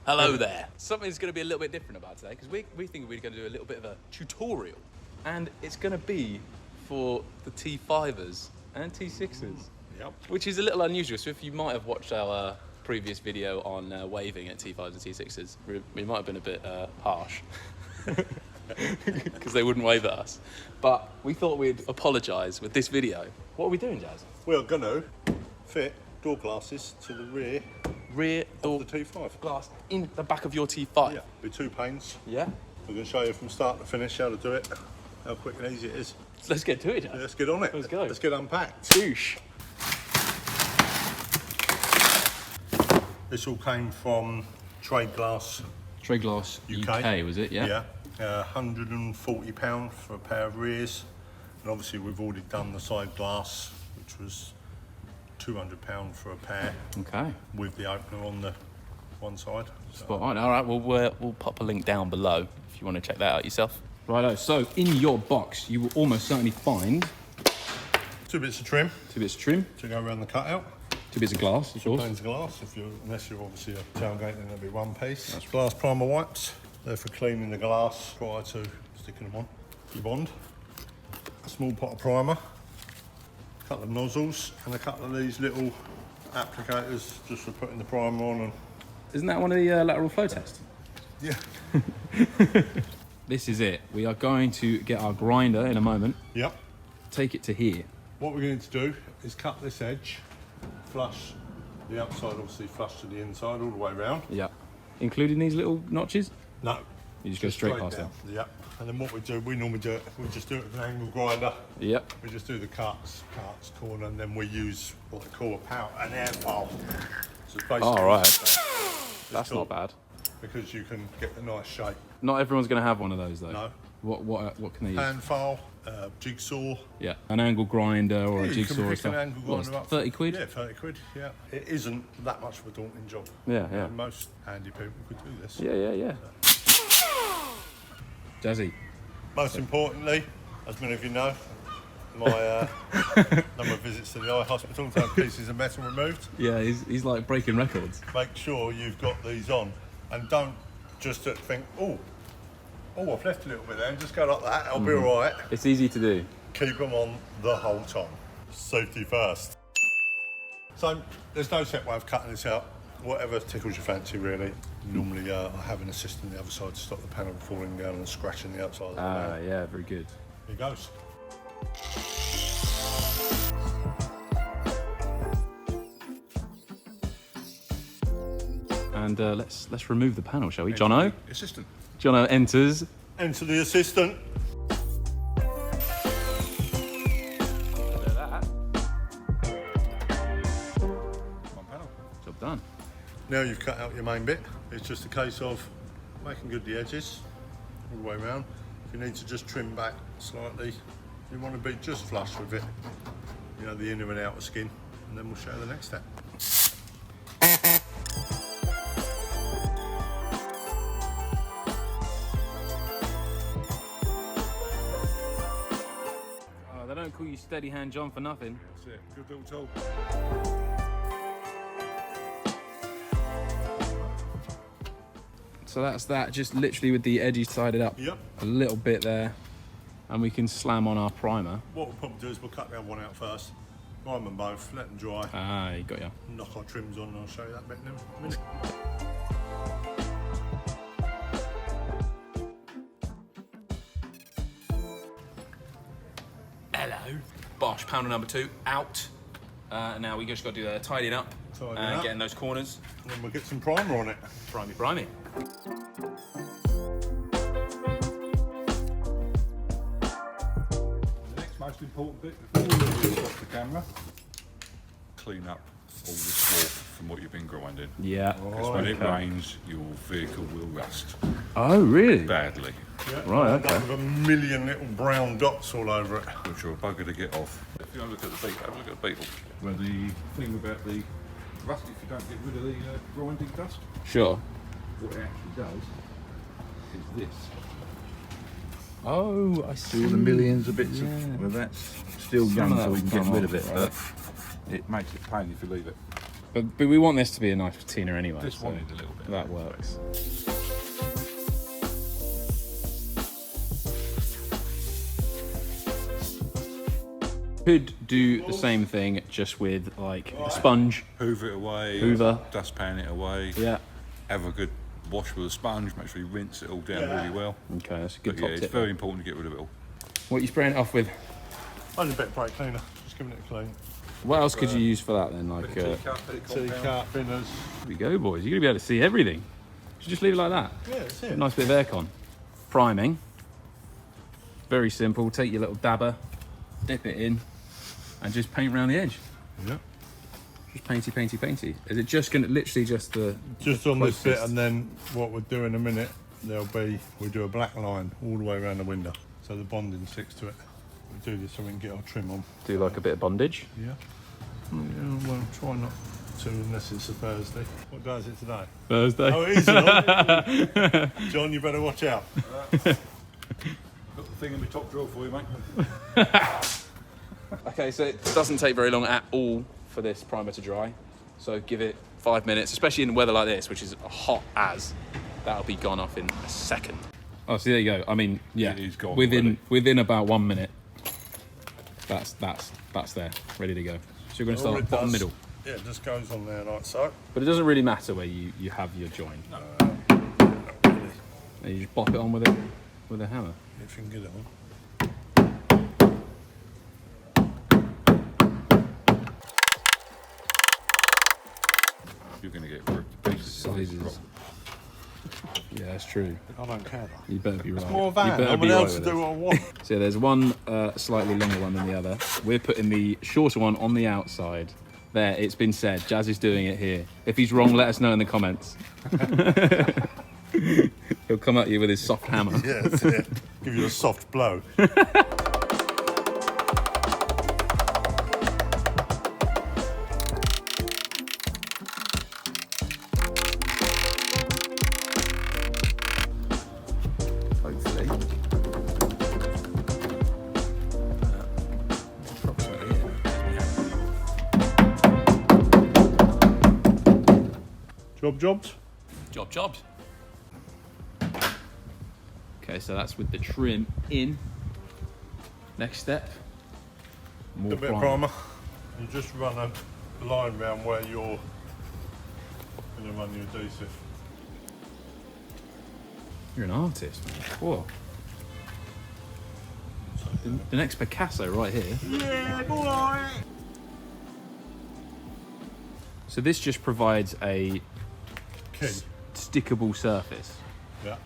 Hello there. Something's going to be a little bit different about today because we think we're going to do a little bit of a tutorial, and it's going to be for the T5s and T6s, which is a little unusual. So if you might have watched our previous video on waving at T5s and T6s, we might have been a bit harsh because they wouldn't wave at us. But we thought we'd apologise with this video. What are we doing, Jazz? We're going to fit door glasses to the rear door of the T5. Glass in the back of your T5? Yeah, with 2 panes. Yeah. We're going to show you from start to finish how to do it, how quick and easy it is. Let's get to it, Jazz. Yeah, let's get on it. Let's go. Let's get unpacked. Douche. This all came from Trade Glass UK, was it? Yeah. Yeah, £140 for a pair of rears, and obviously we've already done the side glass, which was £200 for a pair. Okay. With the opener on the one side. Spot on. All right, we'll pop a link down below if you want to check that out yourself. Righto. So in your box, you will almost certainly find 2 bits of trim. 2 bits of trim. To go around the cutout. 2 bits of glass, of course. 2 panes of glass. Unless you're obviously a tailgate, then there'll be 1 piece. That's glass primer wipes. They're for cleaning the glass prior to sticking them on. You bond. A small pot of primer. A couple of nozzles and a couple of these little applicators just for putting the primer on. And isn't that one of the lateral flow tests? yeah. This is it. We are going to get our grinder in a moment. Yep. Take it to here. What we're going to do is cut this edge, flush the outside, obviously flush to the inside all the way around. Yeah. Including these little notches? No. You just go straight past them? Yep. And then what we normally do it, we just do it with an angle grinder. Yep. We just do the cuts, corner, and then we use what they call an air file. So it's basically all right. That's cool not bad. because you can get a nice shape. Not everyone's going to have one of those though. No. What can they use? Hand file, jigsaw. Yeah, an angle grinder or a jigsaw or You stuff. can angle grinder up. 30 quid? Yeah, 30 quid, yeah. It isn't that much of a daunting job. Yeah, yeah. Most handy people could do this. Yeah. Jazzy. Most importantly, as many of you know, my number of visits to the eye hospital to have pieces of metal removed. Yeah, he's like breaking records. Make sure you've got these on and don't just think, oh, I've left a little bit there, and just go like that, I'll be all right. It's easy to do. Keep them on the whole time. Safety first. So there's no set way of cutting this out. Whatever tickles your fancy, really. Normally I have an assistant on the other side to stop the panel falling down and scratching the outside of the van. Yeah, very good. Here goes. And let's remove the panel, shall we? Jonno? Assistant. Jonno enters. Enter the assistant. One panel. Job done. Now you've cut out your main bit, it's just a case of making good the edges all the way around. If you need to just trim back slightly, you want to be just flush with it, you know, the inner and outer skin, and then we'll show you the next step. They don't call you Steady Hand John for nothing. That's it, good little tool. So that's that, just literally with the edges sided up. Yep. A little bit there, and we can slam on our primer. What we'll probably do is we'll cut the other one out first, prime them both, let them dry. Ah, you got ya. Knock our trims on and I'll show you that bit in a minute. Hello. Bosh, pounder number 2, out. Now we just got to do the tidying up and getting those corners. And then we'll get some primer on it. Primey. The next most important bit before we leave this off the camera, clean up all the swarf from what you've been grinding. Yeah. Because when it rains, your vehicle will rust Oh, really? badly, Yeah, Right, end up okay. with a million little brown dots all over it. which are a bugger to get off. If you look at the beetle, have a look at the beetle. Where the thing about the rust, if you don't get rid of the grinding dust, Sure. what it actually does is this. Oh, I see. All the millions of bits Yeah. of, well, that's still Some young, of that so we will can get come rid of off, it. right. But It makes it pain if you leave it. But we want this to be a nice patina anyway. Just so. wanted a little bit. That works. Could do the same thing just with like a sponge. Hoover it away. Hoover. Dustpan it away. Yeah. Have a good wash with a sponge. Make sure you rinse it all down really well. Okay, that's a good But top yeah, tip. it's very important to get rid of it all. What are you spraying it off with? Only a bit of brake cleaner, just giving it a clean. What else could you use for that then? Like, Tea cup, thinners. here we go, boys. You're gonna be able to see everything. You should just leave it like that. Yeah, that's it. Nice bit of aircon. Priming. Very simple. Take your little dabber, dip it in, and just paint around the edge. Yeah. Just painty, painty, painty. Is it just gonna literally just the Just on this bit, closest? and then what we'll do in a minute, we do a black line all the way around the window, so the bonding sticks to it. We do this so we can get our trim on. do like a bit of bondage? Yeah. Yeah, well, try not to unless it's a Thursday. What day is it today? Thursday. Oh, it is not. John, you better watch out. Got the thing in my top drawer for you, mate. Okay, so it doesn't take very long at all for this primer to dry. So give it 5 minutes, especially in weather like this, which is hot as. That'll be gone off in a second. Oh, so there you go. I mean, yeah, It is gone within about 1 minute. That's there, ready to go. So you're going to All start it bottom does- middle, Yeah, it just goes on there like so. but it doesn't really matter where you have your join. Really, And you just bop it on with a hammer. if you can get it on. You're going to get ripped to pieces. Sizes. Yeah, that's true. I don't care though. You better be right. It's more You van. better I'm be allowed right to with do this. what I want. So yeah, there's one slightly longer one than the other. We're putting the shorter one on the outside. There, it's been said. Jazzy's doing it here. If he's wrong, let us know in the comments. He'll come at you with his soft hammer. Yeah, that's it. Give you a soft blow. Hopefully. Jobs? Jobs. Okay, so that's with the trim in. Next step. More A bit of primer. You just run a line round where you're going to run your adhesive. You're an artist, man. Whoa. The next Picasso right here. Yeah, boy! So this just provides a Key. stickable surface. Yeah.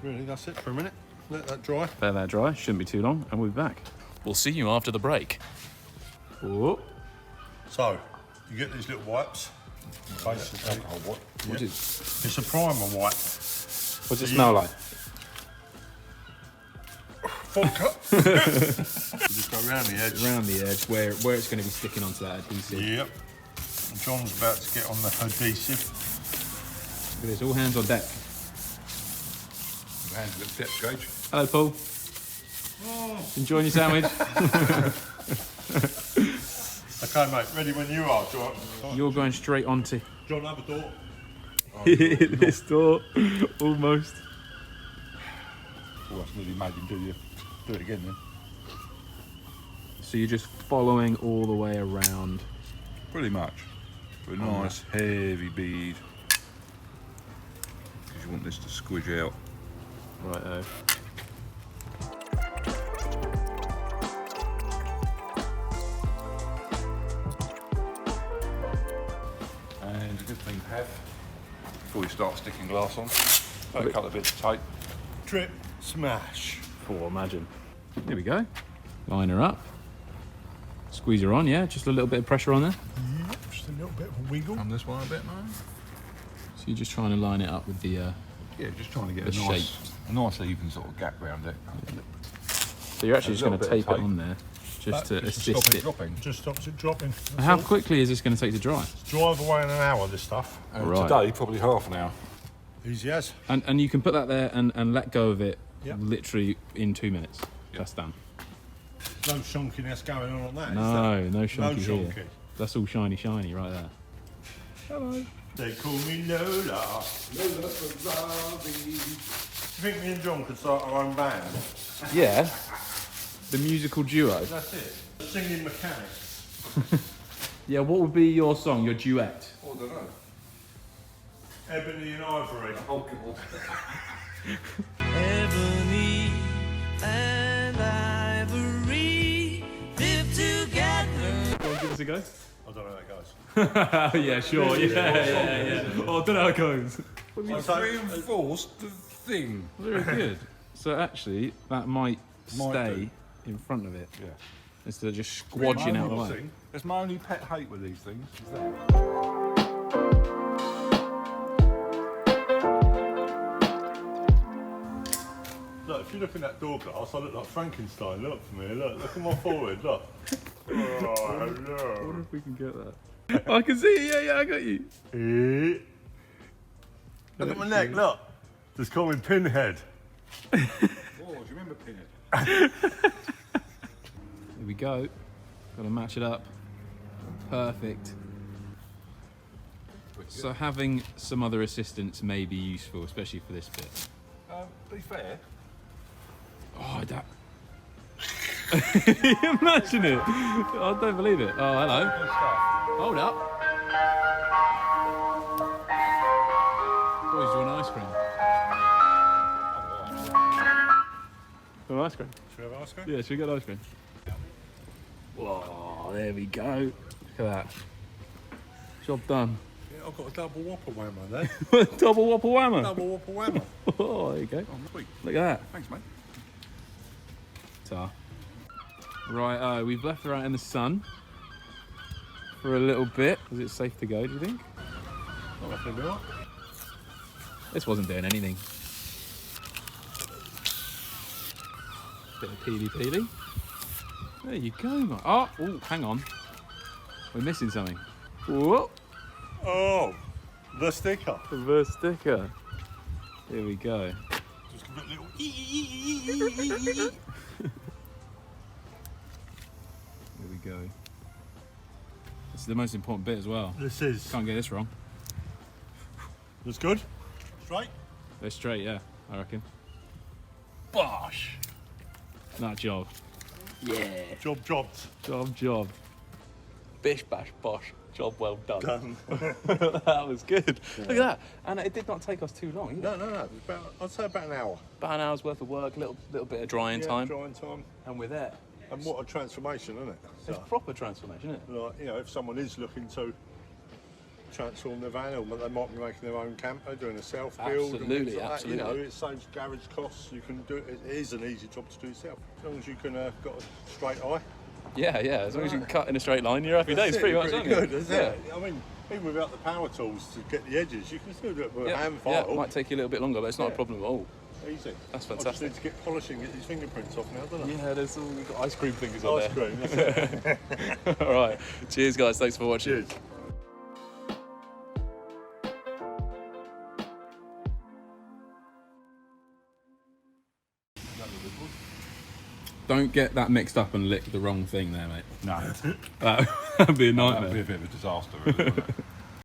Really, that's it for a minute. Let that dry. Let that dry, shouldn't be too long, and we'll be back. We'll see you after the break. Oh, So, you get these little wipes. Basically, what is, it's a primer wipe. what's it smell like? Vodka. You just go around the edge. Around the edge, where it's going to be sticking onto that adhesive. Yep. And John's about to get on the adhesive. Look at this, all hands on deck. Hands a bit depth gauge. Hello, Paul. Enjoying your sandwich? Okay, mate, ready when you are, John. You're going straight onto John, have a door. this door, almost. Oh, that's nearly made him do it again then. So you're just following all the way around. Pretty much. With a nice heavy bead. Because you want this to squidge out. Right, And a good thing to have before you start sticking glass on. Put a couple of bits of tape. Trip, smash. Oh, imagine. Here we go. Line her up. Squeeze her on, yeah? Just a little bit of pressure on there. Yep, just a little bit of a wiggle. On this one a bit, man. So you're just trying to line it up with the... Yeah, just trying to get The a nice even sort of gap around it. So you're actually just A going to little bit tape of it on there, just to Just assist stop it. it dropping. Just stops it dropping. That's How all. quickly is this going to take to dry? Drive away in an hour, this stuff. Right. Today, probably half an hour. Easy as. And you can put that there and let go of it Yep. literally in 2 minutes. That's done. No shonkiness going on that. is No, no there? shonky No here. shonky. That's all shiny right there. Hello. They call me Lola. Lola Ferrari. Do you think me and John could start our own band? Yeah. The musical duo. That's it. Singing mechanics. Yeah, what would be your song, your duet? Oh, I don't know. Ebony and Ivory. Oh, God. Ebony and ivory live together. Go on, give us a go. I don't know how it goes. Yeah, sure. Yeah. Oh, I don't know how it goes. It's reinforced the thing. Very good. So actually, that might stay in front of it. Yeah. Instead of just squodging out the way. That's my only pet hate with these things. Is that. Look, if you look in that door glass, I look like Frankenstein. Look for me. Look at my forehead. Look. Oh, I hello. wonder if we can get that. I can see it. Yeah, I got you. Look at my neck. Look. Just call me Pinhead. Oh, do you remember Pinhead? Here we go. Gotta match it up. Perfect. So having some other assistance may be useful, especially for this bit. To be fair. Oh, that. Imagine it. I don't believe it. Oh, hello. Good stuff. Hold up. Boys, do you want ice cream? Do you want ice cream? Should we have ice cream? Yeah, should we get ice cream? Whoa, there we go. Look at that. Job done. Yeah, I've got a double whopper whammer there. Double whopper whammer. Double whopper whammer. Oh, there you go. Oh, sweet. Look at that. Thanks, mate. Ta. Right, we've left her out in the sun for a little bit. Is it safe to go, do you think? I reckon it'll be alright. This wasn't doing anything. Bit of peely. There you go, mate. Oh, ooh, hang on. We're missing something. Whoa, Oh, the sticker. the sticker. Here we go. Just a little. Here we go. This is the most important bit as well. This is. Can't get this wrong. That's good. Straight. They're straight, yeah, I reckon. Bosh. Nutjob. Yeah. Job jobbed. Job. Bish bash bosh. Job well done. Done. That was good. Yeah. Look at that. And it did not take us too long. No. It was about, I'd say about an hour. About an hour's worth of work, little bit of drying time. Drying time. And we're there. And what a transformation, isn't it? It's proper transformation, isn't it? Like, you know, if someone is looking to transform their van, or they might be making their own camper, doing a self-build. Absolutely, and things like absolutely. That, you know, it saves garage costs. You can do it. It is an easy job to do yourself, as long as you can got a straight eye. Yeah. As long as you can cut in a straight line, you're happy days, pretty much, aren't you? Good, isn't it? I mean, even without the power tools to get the edges, you can still do it with a hand file. Yeah, it might take you a little bit longer, but it's not a problem at all. Easy. That's I just fantastic. need to get polishing, get these fingerprints off now, don't I? Yeah, we've got ice cream fingers on Ice there. cream, that's it. All right. Cheers, guys. Thanks for watching. Cheers. Don't get that mixed up and lick the wrong thing there, mate. No. That'd be a That nightmare. would be a bit of a disaster, really, wouldn't it?